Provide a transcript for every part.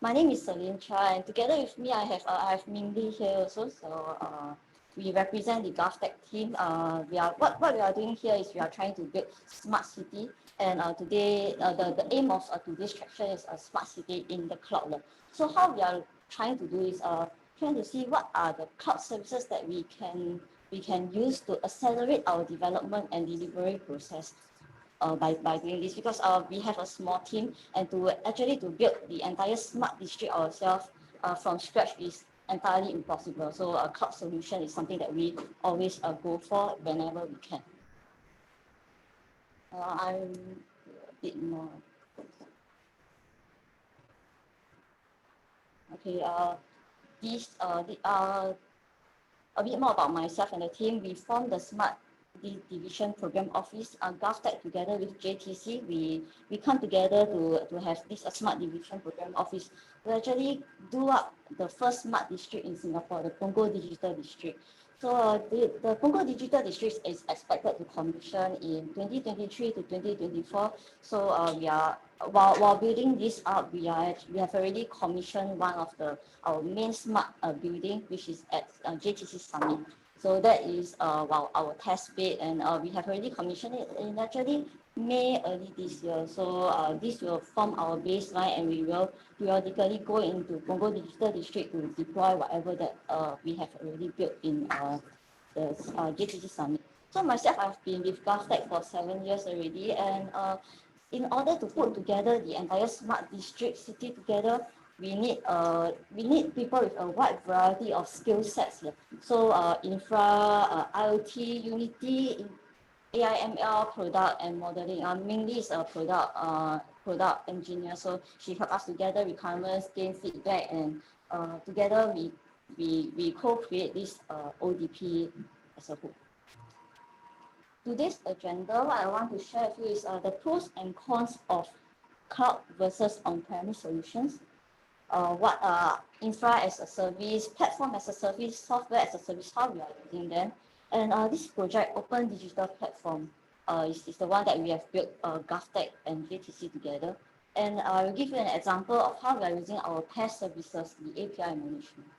My name is Celine Cha, and together with me, I have Mingli here also. So we represent the GovTech team. What we are doing here is we are trying to build smart city, and today the aim of today's traction is a smart city in the cloud. So how we are trying to do is trying to see what are the cloud services that we can use to accelerate our development and delivery process. By doing this, because we have a small team, and to build the entire smart district ourselves from scratch is entirely impossible. So a cloud solution is something that we always go for whenever we can. I'm a bit more. Okay. A bit more about myself and the team. We formed the Smart Division Program Office, GovTech, together with JTC. We come together to have this Smart Division Program Office to actually do up the first smart district in Singapore, the Pungol Digital District. So the Pungol Digital District is expected to commission in 2023 to 2024. So we are while building this up, we have already commissioned one of our main smart building, which is at JTC Summit. So that is our test bed, and we have already commissioned it in actually May early this year. So this will form our baseline, and we will periodically go into Pungol Digital District to deploy whatever that we have already built in the JTC Summit. So myself, I've been with GovTech for 7 years already, and in order to put together the entire smart district city together, we need people with a wide variety of skill sets. So infra, IoT, Unity, AI/ML, product and modeling. Mainly is a product engineer, so she helped us to gather requirements, gain feedback, and together we co-create this ODP as a whole. Today's agenda, what I want to share with you is the pros and cons of cloud versus on-premise solutions. What are infra as a service, platform as a service, software as a service, how we are using them. And this project, Open Digital Platform, is the one that we have built GovTech and JTC together. And I will give you an example of how we are using our PaaS services, the API management.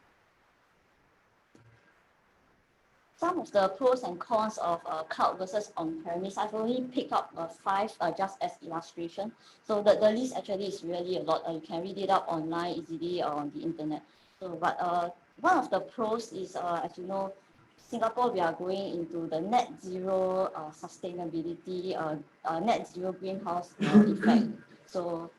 Some of the pros and cons of cloud versus on-premise, I've only picked up 5 just as illustration. So the list actually is really a lot. You can read it up online easily or on the internet. So, but one of the pros is, as you know, Singapore, we are going into the net zero sustainability, net zero greenhouse effect. So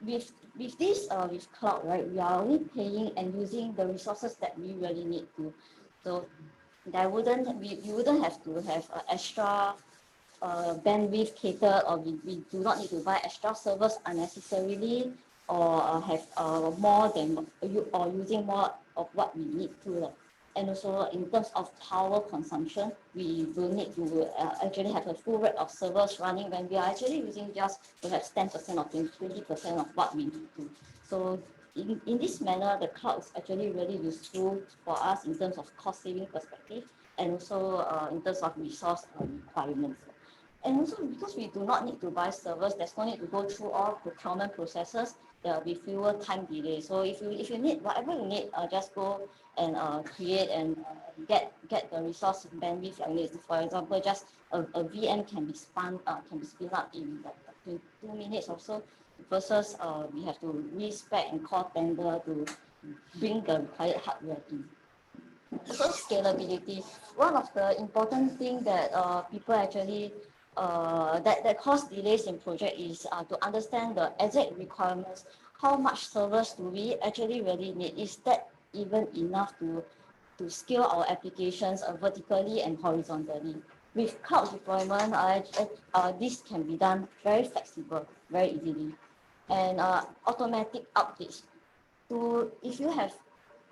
with this, with cloud, right, we are only paying and using the resources that we really need to. So we wouldn't have to have extra bandwidth catered, or we do not need to buy extra servers unnecessarily, or have more than or using more of what we need to. And also in terms of power consumption, we will need to actually have a full rate of servers running when we are actually using just perhaps 10% or 20% of what we need to. So in this manner, the cloud is actually really useful for us in terms of cost saving perspective, and also in terms of resource requirements. And also because we do not need to buy servers, there's no need to go through all procurement processes. There will be fewer time delays. So if you need whatever you need, just go and create and get the resource bandwidth you need. For example, just a VM can be spun up in like 2 minutes or so, versus we have to respec and call tender to bring the required hardware in. So scalability, one of the important things that people actually that cause delays in project is to understand the exact requirements. How much servers do we actually really need? Is that even enough to scale our applications vertically and horizontally? With cloud deployment, this can be done very flexible, very easily, and automatic updates. If you have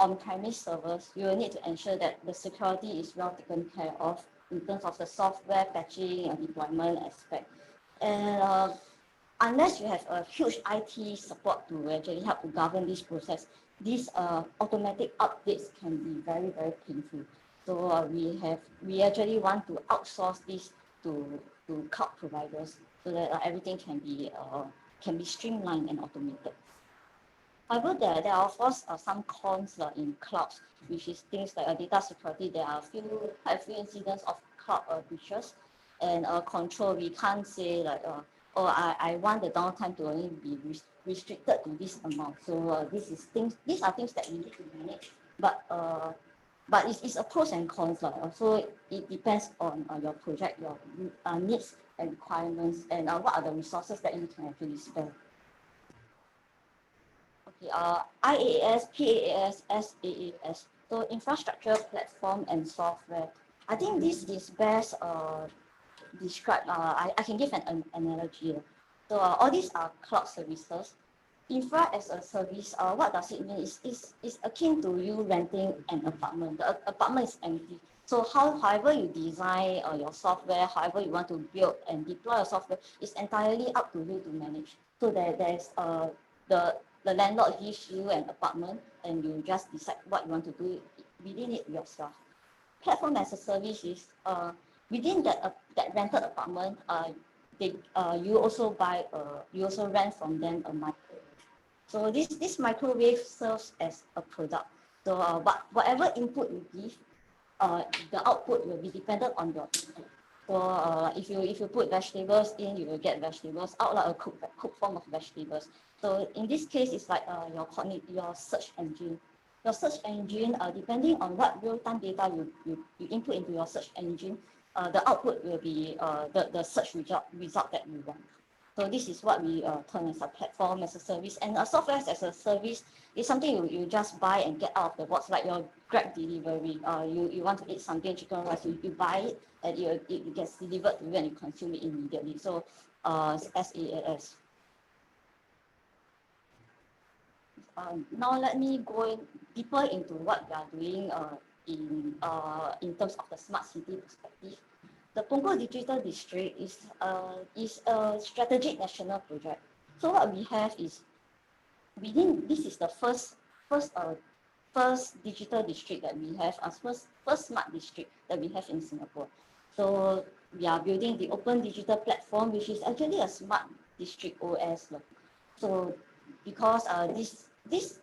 on-premise servers, you will need to ensure that the security is well taken care of in terms of the software patching and deployment aspect. And unless you have a huge IT support to actually help to govern this process, these automatic updates can be very, very painful. So we actually want to outsource this to cloud providers so that everything can be streamlined and automated. However, there are of course some cons in clouds, which is things like data security. There are quite a few incidents of cloud breaches, and control. We can't say like, oh, I want the downtime to only be restricted to this amount. So these are things that we need to manage. But it's a pros and cons. So it depends on your project, your needs and requirements, and what are the resources that you can actually spend. Okay, IaaS, PaaS, SaaS. So infrastructure, platform, and software. I think this is best described. I can give an analogy. So all these are cloud services. Infra as a service, what does it mean? Is akin to you renting an apartment. The apartment is empty. So however you design your software, however you want to build and deploy your software, it's entirely up to you to manage. So there's the landlord gives you an apartment and you just decide what you want to do within it yourself. Platform as a service is within that rented apartment, you also rent from them a microwave. So this microwave serves as a product. So whatever input you give, the output will be dependent on your input. So if you put vegetables in, you will get vegetables out, like a cooked form of vegetables. So in this case, it's like your search engine. Your search engine, depending on what real-time data you input into your search engine, the output will be the search result that you want. So this is what we term as a platform as a service, and a software as a service is something you just buy and get out of the box, like your Grab delivery. You want to eat something, chicken rice, you buy it and it gets delivered to you and you consume it immediately. So SaaS. Now let me go deeper into what we are doing in terms of the smart city perspective. The Pungol Digital District is a strategic national project. So what we have is this is the first digital district that we have, as first smart district that we have in Singapore. So we are building the open digital platform, which is actually a smart district OS. So because this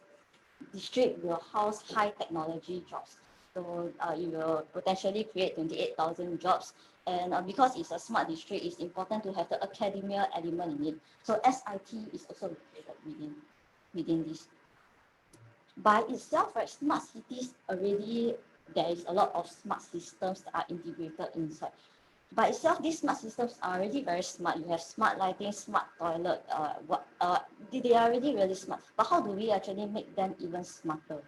district will house high technology jobs. So it will potentially create 28,000 jobs. And because it's a smart district, it's important to have the academia element in it. So SIT is also located within this. By itself, right, smart cities already, there is a lot of smart systems that are integrated inside. By itself, these smart systems are already very smart. You have smart lighting, smart toilet, they are already really smart. But how do we actually make them even smarter?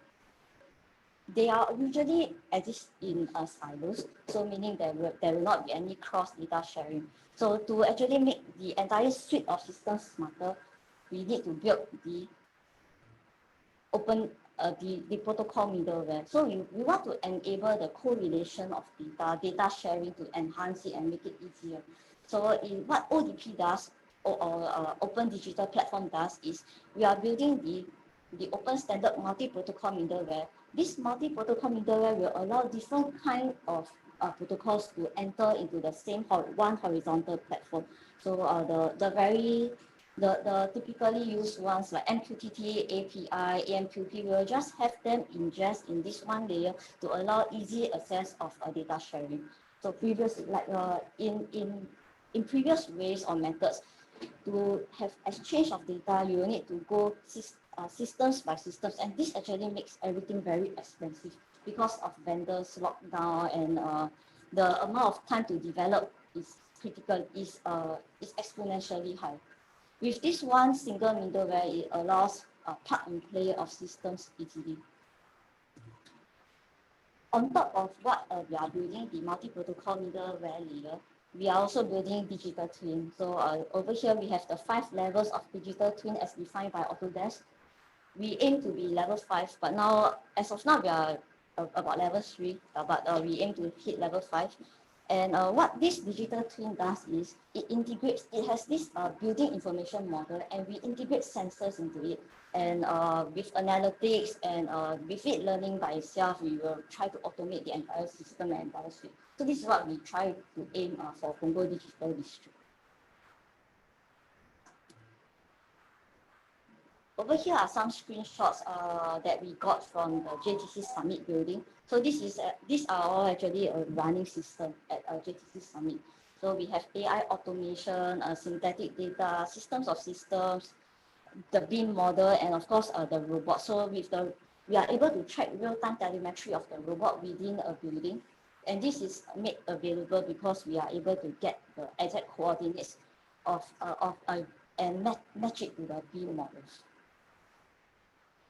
They are usually exist in silos, so meaning there will not be any cross data sharing. So to actually make the entire suite of systems smarter, we need to build the open the protocol middleware. So we want to enable the correlation of data sharing to enhance it and make it easier. So in what ODP does, or Open Digital Platform does, is we are building the open standard multi-protocol middleware. This multi-protocol middleware will allow different kind of protocols to enter into the same one horizontal platform. So the typically used ones like MQTT, API, AMQP, will just have them ingest in this one layer to allow easy access of data sharing. So previously, like in previous ways or methods, to have exchange of data, you will need to go systems by systems, and this actually makes everything very expensive because of vendors lockdown, and the amount of time to develop is exponentially high. With this one single middleware, it allows plug and play of systems easily. On top of what we are building, the multi-protocol middleware layer, we are also building digital twin. So over here, we have the 5 levels of digital twin as defined by Autodesk. We aim to be level 5, but now, as of now, we are about level 3, but we aim to hit level 5. And what this digital twin does is it has this building information model, and we integrate sensors into it. And with analytics and with it learning by itself, we will try to automate the entire system and entire suite. So this is what we try to aim for Pungol Digital District. over here are some screenshots that we got from the JTC Summit building. So these are all actually a running system at JTC Summit. So we have AI automation, synthetic data, systems of systems, the BIM model, and of course the robot. So we are able to track real-time telemetry of the robot within a building. And this is made available because we are able to get the exact coordinates and match it to the BIM models.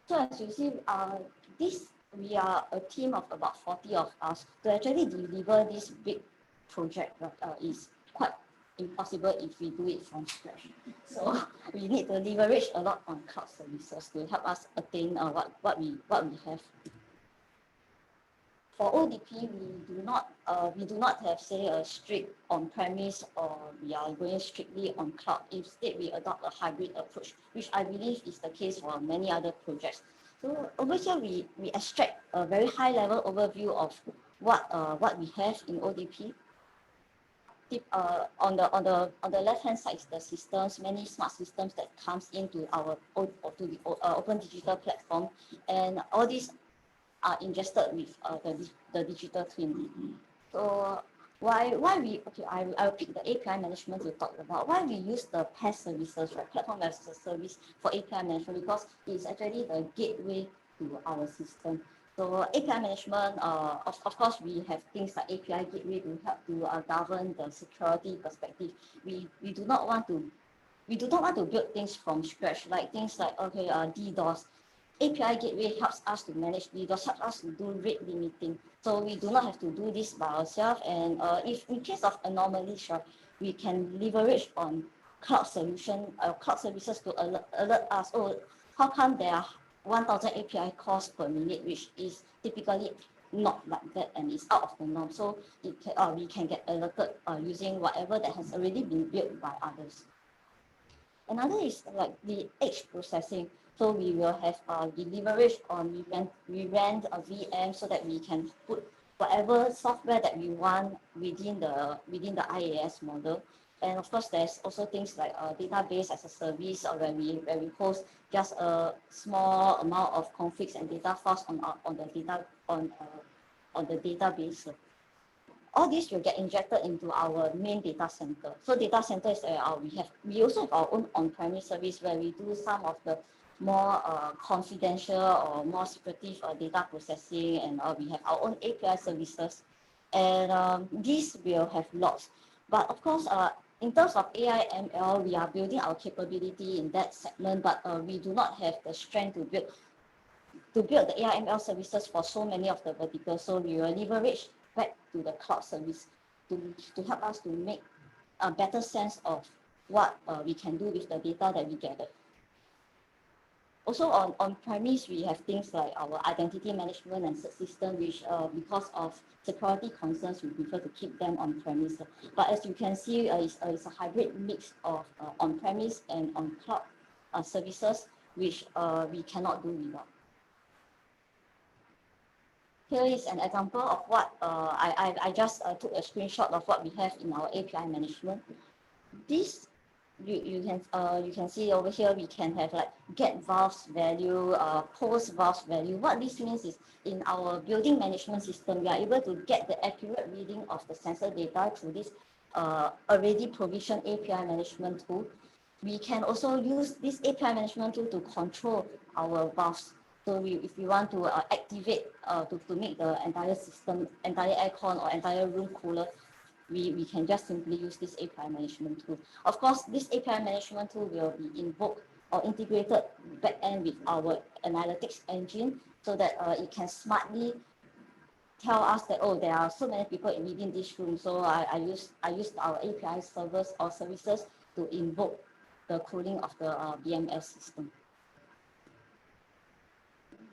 So as you see, we are a team of about 40 of us. To actually deliver this big project is quite impossible if we do it from scratch. So we need to leverage a lot on cloud services to help us attain what we have. For ODP, we do not have, say, a strict on-premise, or we are going strictly on cloud. Instead, we adopt a hybrid approach, which I believe is the case for many other projects. So over here, we extract a very high-level overview of what we have in ODP. On the left-hand side is the systems, many smart systems that comes into our open digital platform, and all these are ingested with the digital twin. So I'll pick the API management to talk about why we use the PaaS services, right? Platform as a service for API management, because it's actually the gateway to our system. So API management, of course, we have things like API gateway to help to govern the security perspective. We do not want to build things from scratch, like things like DDoS. API gateway helps us to manage DDoS, helps us to do rate limiting. So we do not have to do this by ourselves. And if in case of anomalies, we can leverage on cloud services to alert us. Oh, how come there are 1,000 API calls per minute, which is typically not like that, and it's out of the norm. So we can get alerted using whatever that has already been built by others. Another is like the edge processing. So we will have the leverage on we rent a VM so that we can put whatever software that we want within the IaaS model. And of course, there's also things like database as a service, or where we host just a small amount of configs and data files on the database. All this will get injected into our main data center. So data center is we also have our own on-premise service where we do some of the more confidential or more secretive data processing, and we have our own API services, and these will have logs. But of course, in terms of AI ML, we are building our capability in that segment, but we do not have the strength to build the AI ML services for so many of the verticals. So we will leverage back to the cloud service to help us to make a better sense of what we can do with the data that we gather. Also on premise, we have things like our identity management and system, which because of security concerns, we prefer to keep them on premise. But as you can see, it's a hybrid mix of on premise and on cloud services, which we cannot do without. Here is an example of what I just took a screenshot of what we have in our API management. This you can see over here, we can have like get valves value, post valves value. What this means is in our building management system, we are able to get the accurate reading of the sensor data through this already provisioned API management tool. We can also use this API management tool to control our valves. So if we want to activate to make the entire system, entire aircon or entire room cooler, we can just simply use this API management tool. Of course, this API management tool will be invoked or integrated back end with our analytics engine, so that it can smartly tell us that, oh, there are so many people within this room. So I used our API servers or services to invoke the cooling of the BMS system.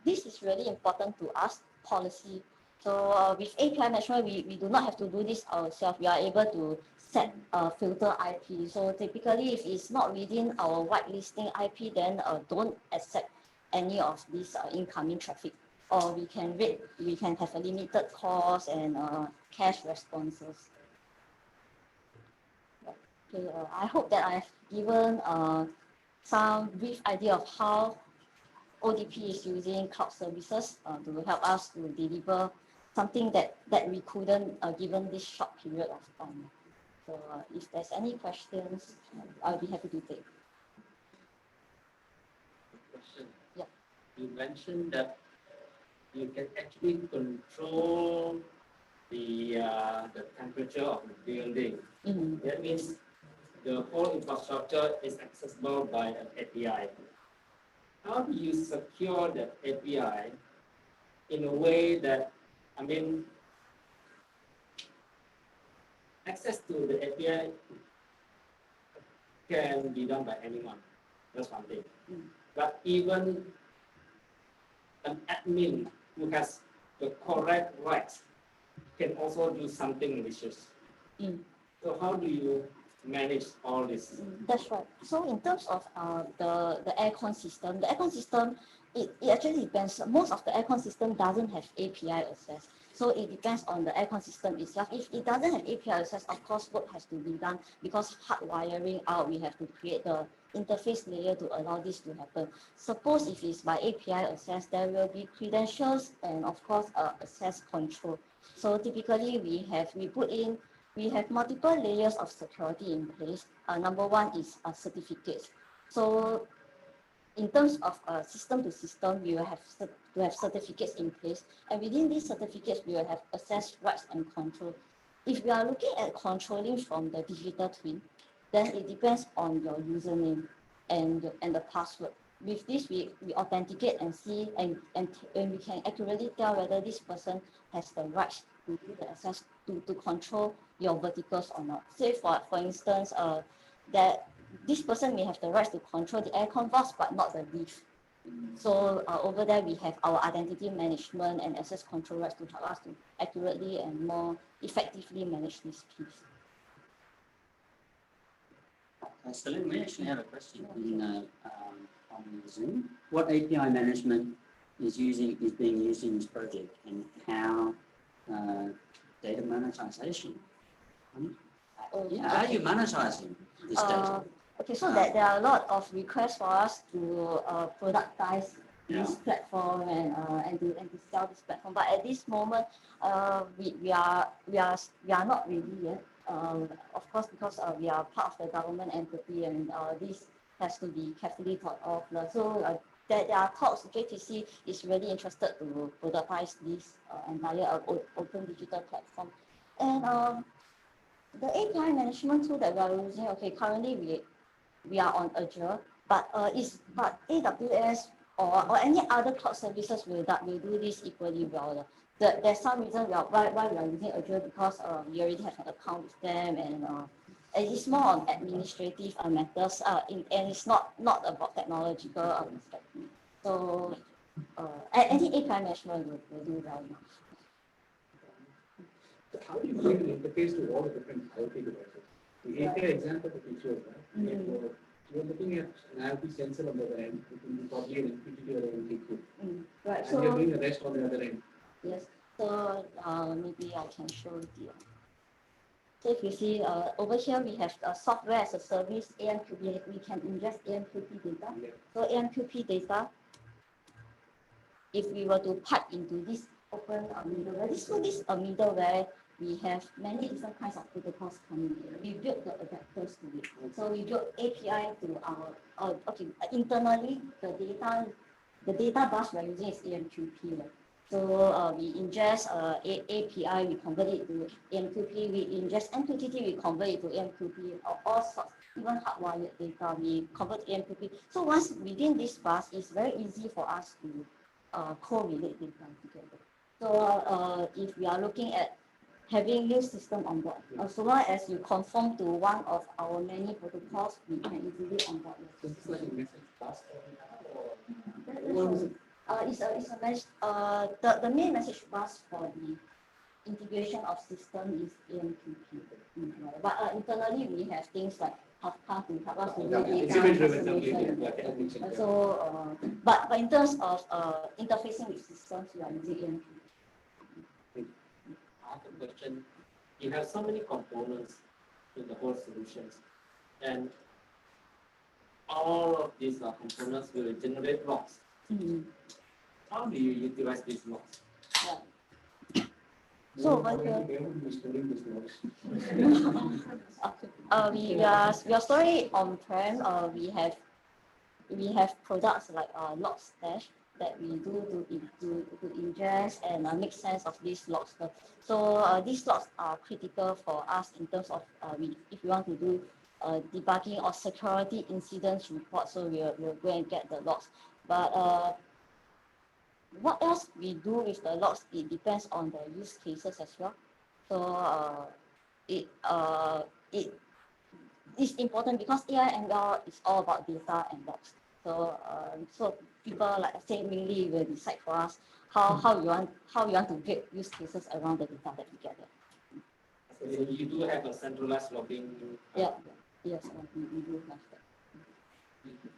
This is really important to us, policy. So with API management, we do not have to do this ourselves. We are able to set filter IP. So typically, if it's not within our whitelisting IP, then don't accept any of this incoming traffic. Or we can have a limited cost and cache responses. Okay, I hope that I've given some brief idea of how ODP is using cloud services to help us to deliver something that we couldn't given this short period of time. So if there's any questions, I'll be happy to take. Question. Yeah. You mentioned that you can actually control the temperature of the building. Mm-hmm. That means the whole infrastructure is accessible by an API. How do you secure that API in a way that, I mean, access to the API can be done by anyone. That's one thing. But even an admin who has the correct rights can also do something malicious. So how do you manage all this? That's right. So in terms of the aircon system, it actually depends. Most of the aircon system doesn't have API access. So it depends on the aircon system itself. If it doesn't have API access, of course, work has to be done because hard wiring out, we have to create the interface layer to allow this to happen. Suppose if it's by API access, there will be credentials and of course access control. So typically we have multiple layers of security in place. Number one is certificates. So in terms of system to system, we will have to have certificates in place. And within these certificates, we will have access rights and control. If we are looking at controlling from the digital twin, then it depends on your username and the password. With this, we authenticate and see and we can accurately tell whether this person has the rights to do the access to control your verticals or not. Say for instance, that this person may have the rights to control the aircon valves but not the lift. So over there we have our identity management and access control rights to help us to accurately and more effectively manage this piece. Celine, we actually have a question on Zoom. What API management is being used in this project, and how data monetization? How are you monetizing this data? Okay, so there are a lot of requests for us to productize this platform and to sell this platform. But at this moment, we are not ready yet. Of course, because we are part of the government entity, and this has to be carefully thought of. So there are talks. JTC is really interested to productize this entire open digital platform, and the API management tool that we are using. Okay, currently we are on Azure, but AWS or any other cloud services will do this equally well. There's some reason why we are using Azure because we already have an account with them, and it's more on administrative matters, and it's not about technological perspective. So any API management will do well now. So how do you create an interface to all the different IoT devices? The API example that you showed, right? You're looking at an IoT sensor on the other end, it will be probably an MQTT or an MQTT. Right. And you're doing the rest on the other end. Yes. So maybe I can show you. So if you see over here, we have software as a service, AMQP. We can ingest AMQP data. Yeah. So AMQP data, if we were to pipe into this open middleware, this is a middleware. We have many different kinds of protocols coming in. We built the adapters to it. So we built API to our internally the data bus we're using is AMQP. Right? So we ingest API, we convert it to AMQP. We ingest MQTT, we convert it to AMQP. All sorts, even hardwired data, we convert to AMQP. So once within this bus, it's very easy for us to correlate data together. So if we are looking at having new system on board, so long as you conform to one of our many protocols, we can easily onboard. So it's like a message bus It's a message. The main message bus for the integration of system is AMQP. But internally we have things like Kafka to help us to do data transformation. So, but in terms of interfacing with systems, we are using AMQP. I have a question. You have so many components in the whole solutions, and all of these components will generate logs. How do you utilize these logs? Yeah. So over here, we are storing on-prem. We have products like Logstash that we do to ingest and make sense of these logs. So these logs are critical for us in terms of if we want to do debugging or security incidents report. So we'll go and get the logs. But what else we do with the logs? It depends on the use cases as well. So it is important because AI and ML is all about data and logs. So people like say mainly will decide for us how you want to build use cases around the data that we gather. So you do have a centralized logging. Yeah. Yes, we do have that.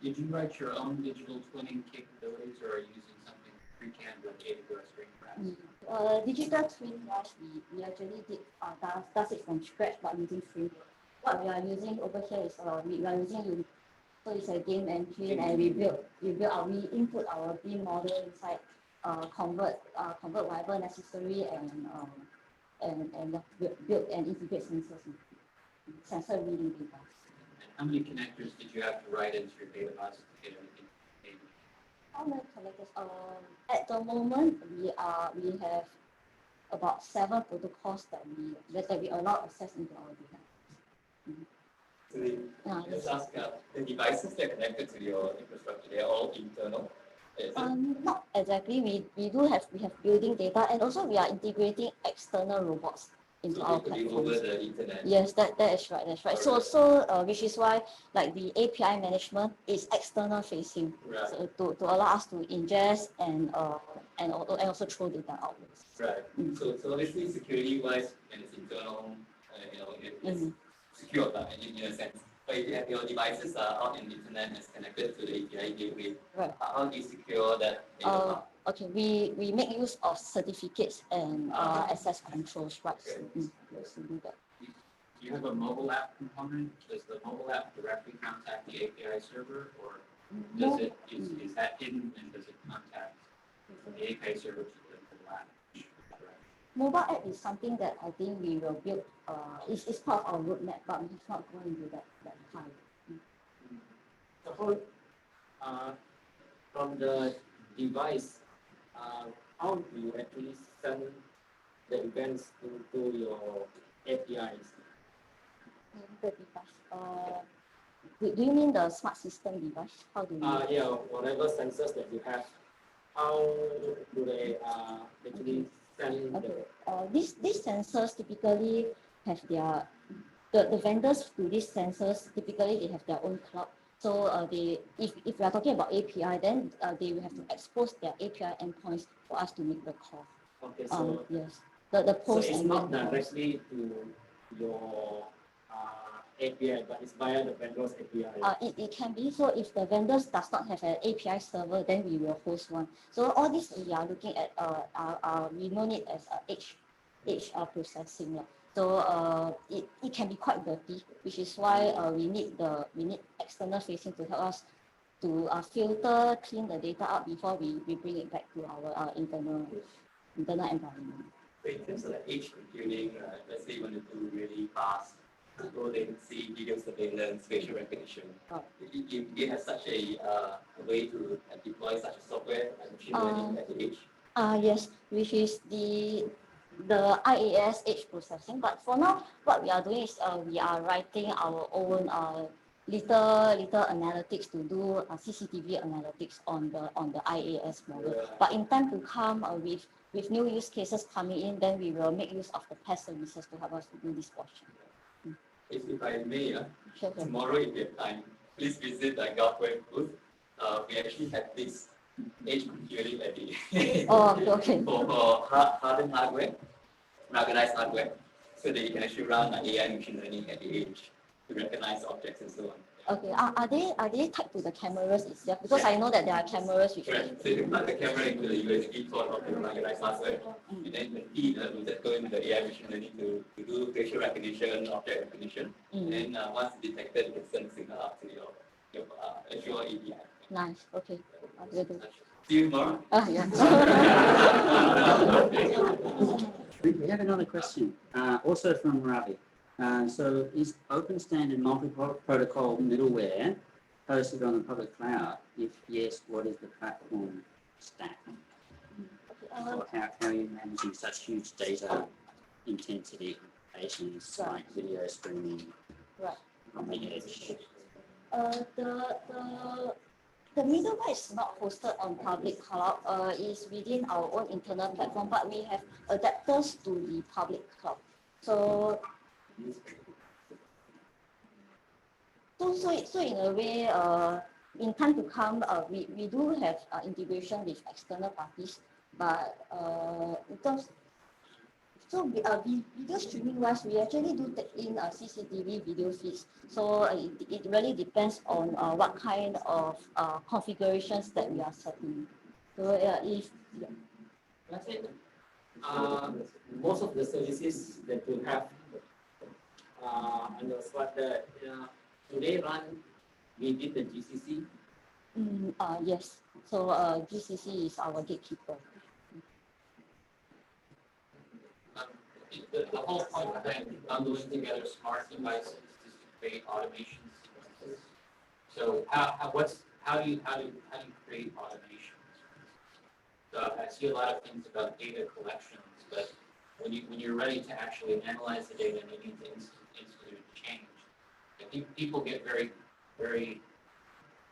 Did you write your own digital twinning capabilities, or are you using something pre-canned with AWS or PaaS? Digital twin wise, we actually did does it from scratch, but using framework. What we are using over here is we are using so it's a game engine, and we input our beam model inside, convert whatever necessary, and build and integrate sensor reading data. How many connectors did you have to write into your data bus to get everything? How many connectors? At the moment, we have about 7 protocols that we allow access into our data. So just ask, the devices that are connected to your infrastructure, they are all internal? Not exactly. We have building data, and also we are integrating external robots into our platforms. Over the internet? Yes, that is right. That's right. So which is why like the API management is external facing, Right. so to allow us to ingest and also throw data outwards. Right. So obviously security wise, and it's internal, it's secure in a sense. But if you have your devices out in the internet and it's connected to the API gateway, Right. How do you secure that data? Okay, we make use of certificates and access controls, right? Yes, we do that. Do you have a mobile app component? Does the mobile app directly contact the API server, or is that hidden, and does it contact the API server to the mobile app? Mobile app is something that I think we will build. It's part of our roadmap, but we have not gone into that part. So from the device, how do you actually send the events into your APIs? The device. Do you mean the smart system device? How do you? Yeah, whatever sensors that you have, how do they actually send Okay. These sensors typically have the vendors to these sensors typically they have their own cloud. So if we are talking about API, then they will have to expose their API endpoints for us to make the call. Okay, so yes, the post so it's and not make directly to your API, but it's via the vendor's API. It can be. So if the vendors does not have an API server, then we will host one. So all this we are looking at we know it as edge processing. So it can be quite dirty, which is why we need external facing to help us to filter, clean the data out before we bring it back to our internal environment. So in terms of the edge computing, let's say you want to do really fast low latency video surveillance, facial recognition. You have such a way to deploy such a software like machine learning at the edge? Yes, which is the IaaS edge processing. But for now, what we are doing is we are writing our own little analytics to do CCTV analytics on the IaaS model. But in time to come, with new use cases coming in, then we will make use of the PaaS services to help us to do this portion. If I may, Sure. tomorrow if you have time, please visit the GovTech booth. We actually have this edge computing at the Okay. for hardened hardware, ruggedized hardware, so that you can actually run AI machine learning at the edge to recognize objects and so on. Okay. Are they tied to the cameras itself? Because I know that there are cameras which. Right. So you plug the camera into the USB port of the ruggedized hardware, and then the feed will just go into the AI machine learning to do facial recognition, object recognition, and then once detected, you can send the signal up to your Azure API. Nice. Okay. See you tomorrow. Yeah. We have another question, also from Ravi. So is open standard multi-protocol middleware hosted on the public cloud? If yes, what is the platform stack? Or how are you managing such huge data intensity applications like video streaming on the edge? The middleware is not hosted on public cloud. It's within our own internal platform, but we have adapters to the public cloud. So in a way, in time to come, we do have integration with external parties, but in terms, so video streaming wise, we actually do take in CCTV video feeds. So it really depends on what kind of configurations that we are setting. So Let's say most of the services that you have on your slide there, do they run within the GCC? Yes. So GCC is our gatekeeper. The whole point behind bundling together smart devices is to create automation sequences. So how do you create automation? So I see a lot of things about data collections, but when you're ready to actually analyze the data and you need to institute change, I think people get very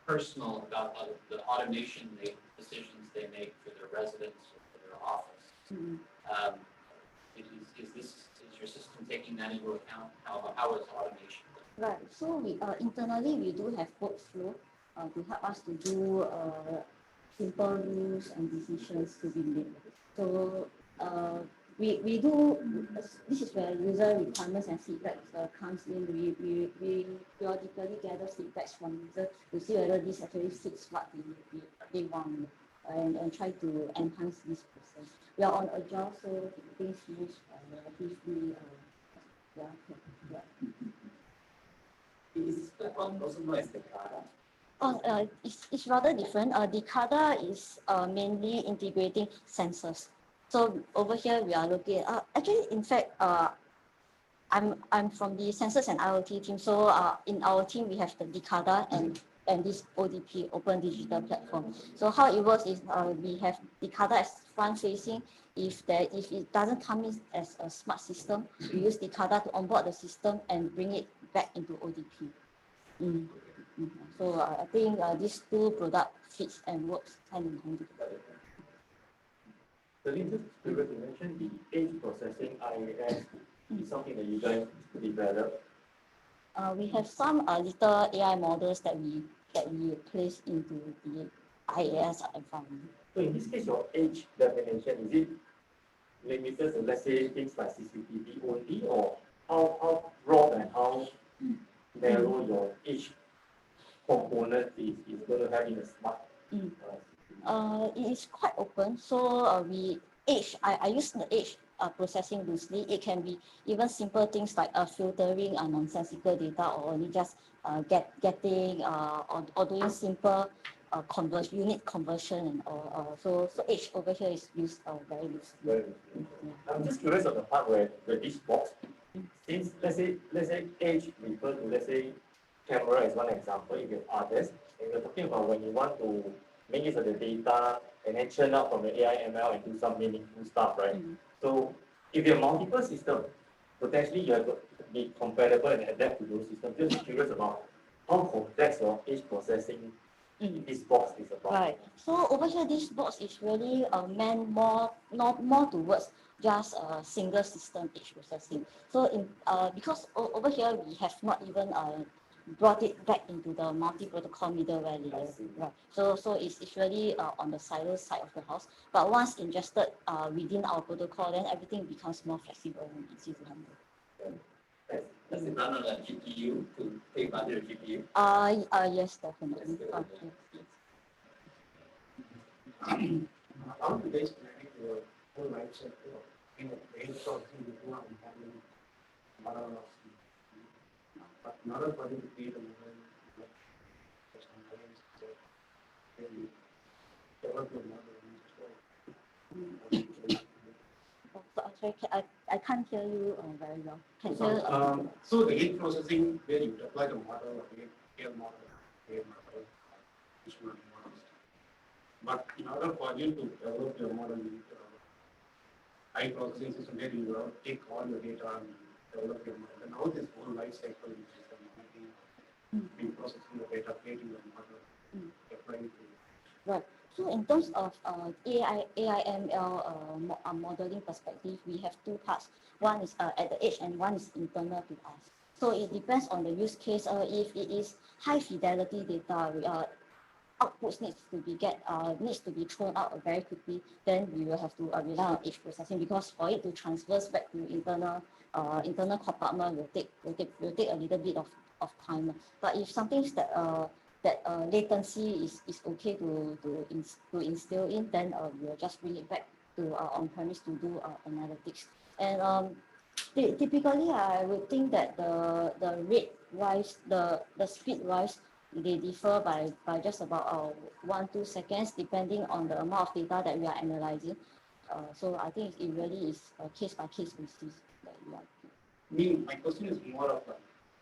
personal about the automation decisions they make for their residents or for their office. Mm-hmm. Is your system taking that into account? How is automation done? Right. So we internally we do have workflow to help us to do simple rules and decisions to be made. So we do this is where user requirements and feedback comes in. We periodically gather feedbacks from users to see whether this actually fits what they want and try to enhance this process. We are on Agile, so things move relatively. Is this platform also known as the CADA? It's rather different. The CADA is mainly integrating sensors. So over here we are looking at, actually in fact I'm from the sensors and IoT team. So in our team we have the DCADA and this ODP, Open Digital Platform. So how it works is we have DCADA as front facing. If it doesn't come in as a smart system, we use DCADA to onboard the system and bring it back into ODP. So I think these two product fits and works hand in hand. So just previously mentioned the edge processing IaaS is something that you guys develop. We have some little AI models that we place into the IaaS environment. So in this case, your edge definition, is it limited to, let's say, things like CCTV only, or how broad and how narrow your edge component is going to have in a smart? It is quite open. So I use the edge processing loosely. It can be even simple things like filtering nonsensical data, or only just getting or doing simple unit conversion and all. So edge over here is used very loosely. I'm just curious on the part where this box, since let's say edge refer to, let's say, camera is one example. If you have others, and we're talking about when you want to make use of the data and then churn out from the AI ML and do some meaningful stuff, right? So if you have multiple systems, potentially you have to be compatible and adapt to those systems. Just curious about how complex your edge processing this box is about. Right. So over here, this box is really meant more towards just a single system edge processing. So because over here we have not even brought it back into the multi-protocol middleware layer. Right. So it's really on the silo side of the house. But once ingested within our protocol, then everything becomes more flexible and easy to handle. Does it run on a GPU to take advantage of GPU? Yes, definitely. How do you guys manage your whole life cycle of brainstorming before and having model of but not a body to create a model develop your model. Oh, so, sorry, I can't hear you very well. Can you, So the gate processing where you apply the model, AI model, machine learning models. But in order for you to develop your model, you need to have a high processing system where you take all your data and develop your model. And now this whole life cycle which is in processing the data, creating the model, applying to. right. So in terms of AIML modeling perspective, we have two parts. One is at the edge and one is internal to us. So it depends on the use case. If it is high fidelity data, outputs needs to be thrown out very quickly, then we will have to rely on edge processing, because for it to transverse back to internal compartment will take a little bit of time. But if something that latency is okay to instill in, then we'll just bring it back to on-premise to do analytics. And typically, I would think that the rate wise, the speed wise, they differ by just about 1-2 seconds, depending on the amount of data that we are analyzing. So I think it really is a case by case basis that we are. My question is more of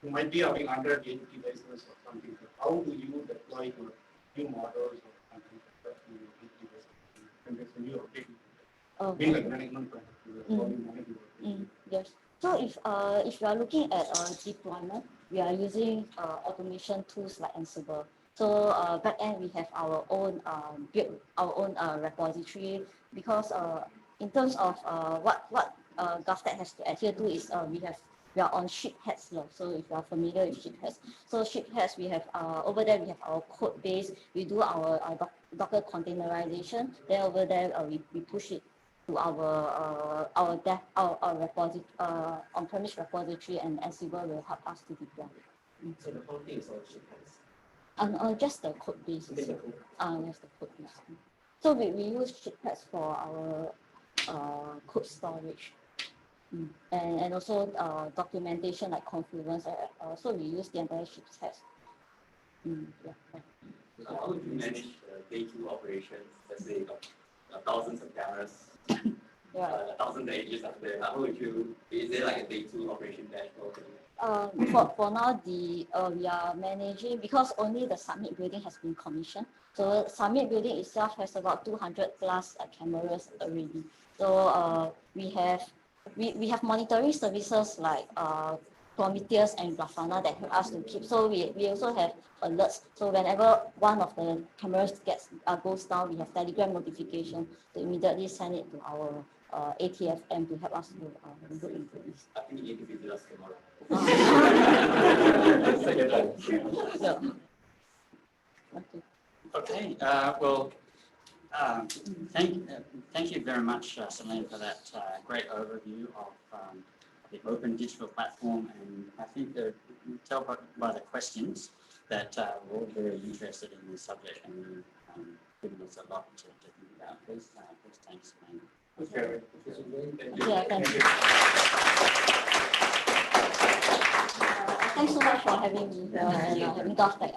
you might be having 100 JTC devices or something. How do you deploy your new models or something like that in your JTC devices? And there's a new update. Being like management point of view, yes. So if you are looking at deployment, we are using automation tools like Ansible. So back end we have our own built our own repository, because in terms of what GovTech has to adhere to is we are on Shipheads law. So if you are familiar with Shipheads, so Shipheads we have over there we have our code base. We do our Docker containerization. Then over there we push it to our repository, on-premise repository, and Ansible will help us to deploy. So the whole thing is all Shipheads. Just the code base. Just the code. Yes, the code base. So we use Shipheads for our code storage. And also documentation like Confluence. So we use the entire Shipheads. Yeah. So how would you manage day two operations? Let's say thousands of cameras, thousands of edges up there. How would you? Is there like a day two operation dashboard? For now, we are managing, because only the Summit building has been commissioned. So Summit building itself has about 200 plus cameras already. So we have monitoring services like Prometheus and Grafana that help us to keep. So we also have alerts. So whenever one of the cameras goes down, we have Telegram notification to immediately send it to our ATFM to help us to look into this. I think you need to visit us tomorrow. Yeah. Okay. Thank you very much, Celine, for that great overview of the open digital platform. And I think that you can tell by the questions that we're all very interested in this subject, and giving us a lot to think about. Please thanks, Celine. Okay. Yeah, thank you. Thanks so much for having me here and having GovTech.